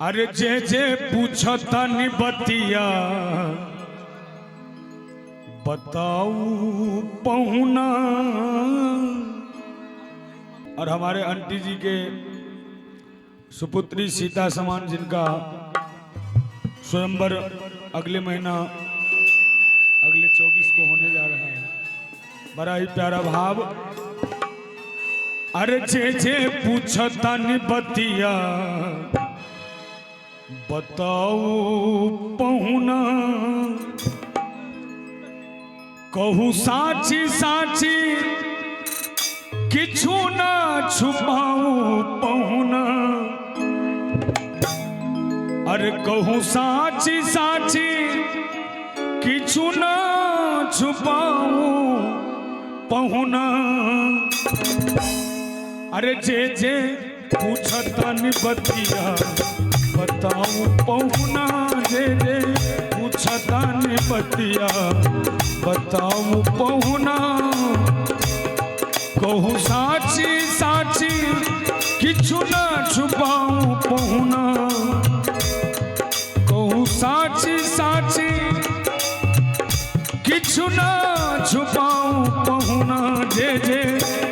अरे जे जे पूछता निबतिया बताऊ पहुना। और हमारे आंटी जी के सुपुत्री सीता समान जिनका स्वयंवर अगले महीना अगले 24 को होने जा रहा है, बड़ा ही प्यारा भाव। अरे जे जे पूछता निबतिया बताऊ पहुना, कहू साची साची किछु ना छुपाऊ पहुना। अरे कहू साची साची किछु ना छुपाऊ पहुना। अरे जे जे पूछता निबतिया बताऊ पहुना, जे जे पूछता निबतिया बताऊ पहुना। कहू साची साची किछु ना छुपाऊ पहुना, कहू साची साची किछु ना छुपाऊ पहुना। जे जे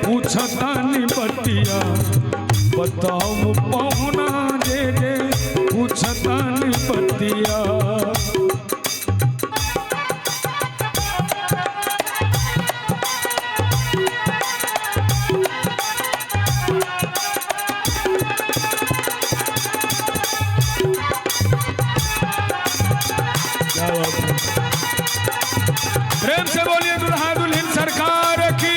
पूछता निबतिया बताऊ पहुना, जे जे पूछता निबतिया। प्रेम से बोलिए दुल्हा दुल्हन सरकार की।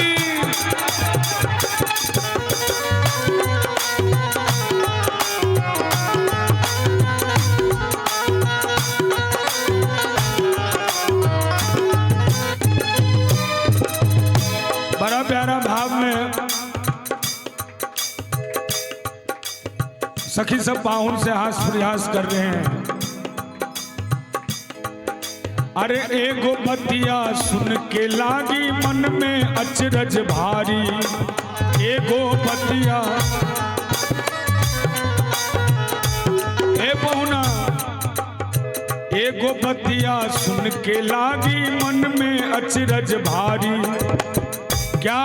बड़ा प्यारा भाव में सखी सब पाहुन से हास प्रयास कर रहे हैं। अरे एगो बतिया सुन के लागी मन में अचरज भारी, एगो बतिया ए बहुना, एगो बतिया सुन के लागी मन में अचरज भारी। क्या?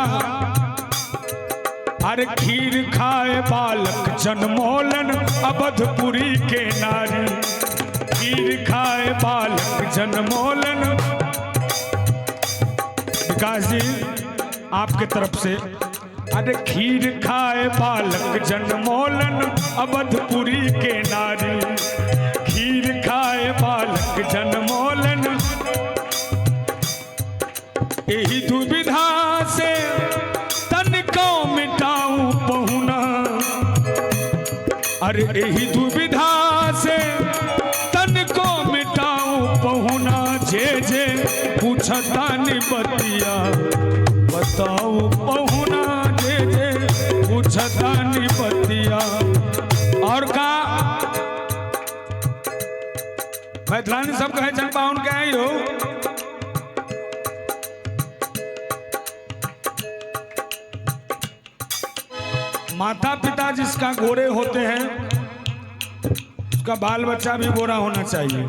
अरे खीर खाए बालक जनमोलन अवधपुरी के नारी, खीर खाए बालक जनमोलन। विकास जी आपके तरफ से, अरे खीर खाए बालक जनमोलन अवधपुरी के नारी, खीर खाए बालक जनमोलन। यही दुविधा से तन को मिटाऊं पहुना, अरे यही दुविधा से पहुना। जे जे पूछता निबतिया बताऊ पहुना, जे जे पूछता निबतिया। और का मैथिलानी सब कहे चल पाउन के हो। माता पिता जिसका गोरे होते हैं उसका बाल बच्चा भी गोरा होना चाहिए।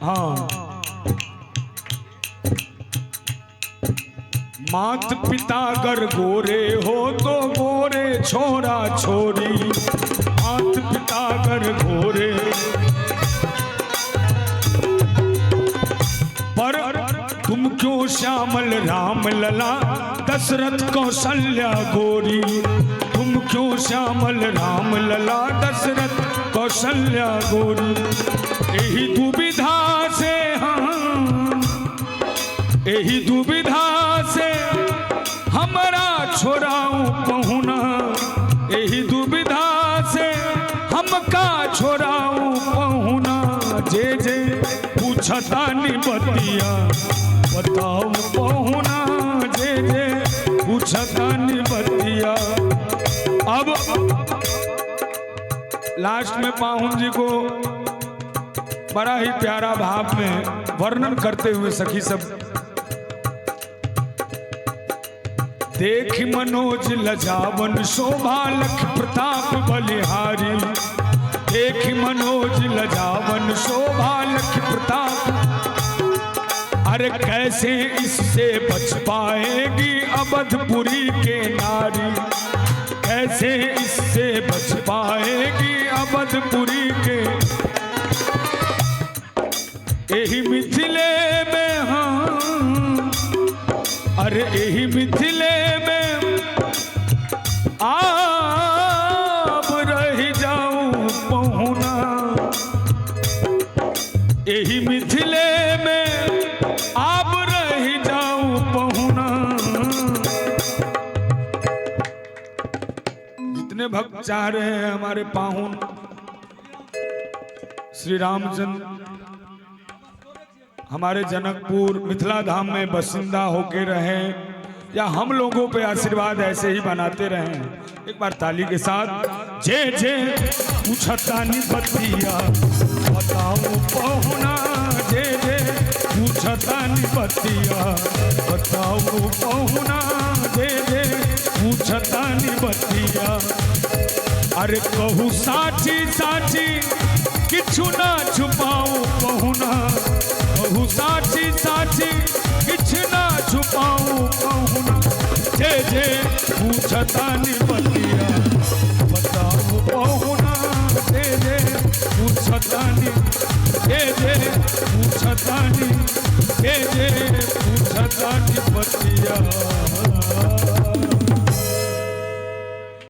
हाँ, मात पिता अगर गोरे हो तो गोरे छोरा छोरी, मात पिता अगर गोरे। पर तुम क्यों श्यामल राम लला दशरथ कौशल्या गोरी, तुम क्यों श्यामल राम लला दशरथ कौशल्या गोरी। यही दुविधा से, हाँ यही दुविधा से हमारा छोराऊ पहुना, यही दुविधा से हमका छोराऊ पहुना। जे जे पूछता निबतिया बताऊ पहुना, जे जे पूछता निबतिया। अब लास्ट में पाहुन जी को बड़ा ही प्यारा भाव में वर्णन करते हुए सखी सब देख मनोज लजावन शोभा लख प्रताप लजावन शोभा लख प्रताप। अरे कैसे इससे बच पाएगी अवधपुरी के नारी, कैसे इससे बच पाएगी अवधपुरी के। यही मिथिले में हाँ, अरे यही मिथिले में आप रह जाऊं पहुना, यही मिथिले में आप रह जाऊं पहुना। जितने भक्त चाह रहे हैं हमारे पाहुन श्री रामचंद्र हमारे जनकपुर मिथिला धाम में बसिंदा होके रहें, या हम लोगों पे आशीर्वाद ऐसे ही बनाते रहें। एक बार ताली के साथ। जे जे पूछतानी बतिया बताओ पहुना, जे जे पूछतानी बतिया बताओ पहुना, जे जे पूछतानी बतिया। अरे कहू साची साची किछु ना छुपाओ पहुना, कहू साची साची किछु ना छुपाओ पहुना। जे जे पूछतानी बतिया बताओ पहुना, जे जे पूछतानी, जे जे पूछतानी, जे जे पूछतानी बतिया।